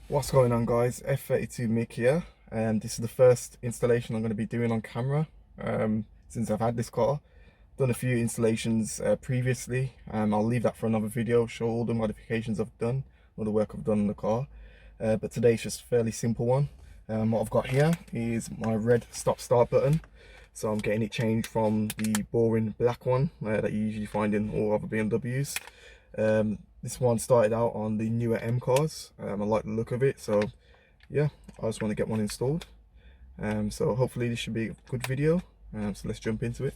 What's going on, guys? F32 Mick here, and this is the first installation I'm going to be doing on camera since I've had this car. Done a few installations previously. I'll leave that for another video, show all the modifications I've done, all the work I've done on the car. But today's just a fairly simple one. What I've got here is my red stop-start button. So I'm getting it changed from the boring black one that you usually find in all other BMWs. This one started out on the newer M cars. I like the look of it, so yeah, I just want to get one installed. So hopefully this should be a good video. So let's jump into it.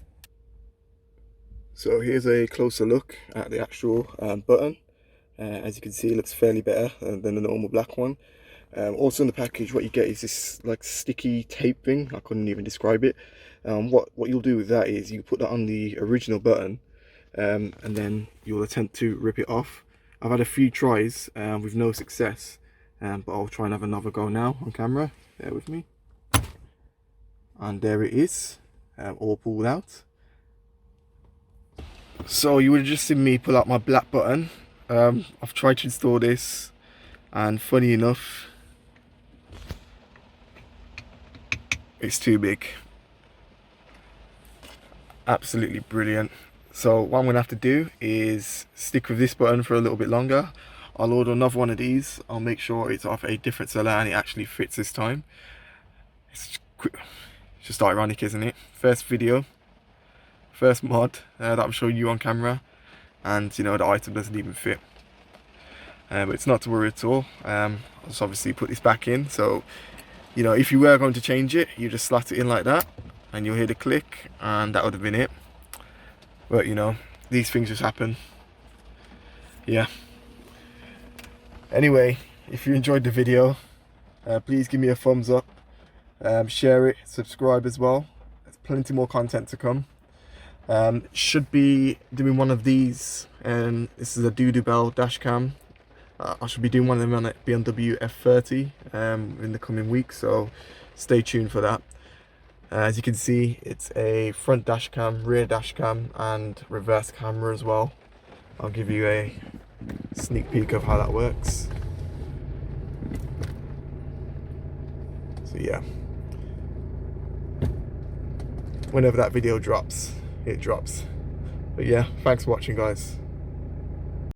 So here's a closer look at the actual button. As you can see, it looks fairly better than the normal black one. Also in the package, what you get is this like sticky tape thing. I couldn't even describe it. What you'll do with that is you put that on the original button, and then you'll attempt to rip it off. I've had a few tries with no success, but I'll try and have another go now on camera. Bear with me. And there it is, all pulled out. So you would have just seen me pull out my black button. I've tried to install this, and funny enough, it's too big. Absolutely brilliant. So what I'm gonna have to do is stick with this button for a little bit longer. I'll order another one of these. I'll make sure it's off a different seller and it actually fits this time. It's just ironic, isn't it? First video, first mod that I'm showing you on camera, and you know, the item doesn't even fit. But it's not to worry at all. I'll just obviously put this back in. So, you know, if you were going to change it, you just slot it in like that, and you'll hear the click, and that would have been it. But you know, these things just happen. Yeah. Anyway, if you enjoyed the video, please give me a thumbs up, share it, subscribe as well. There's plenty more content to come. Should be doing one of these, and this is a Bell dash cam. I should be doing one of them on a BMW F30 in the coming weeks, so stay tuned for that. As you can see, it's a front dash cam, rear dash cam, and reverse camera as well. I'll give you a sneak peek of how that works. So yeah, whenever that video drops, it drops. But yeah, thanks for watching, guys.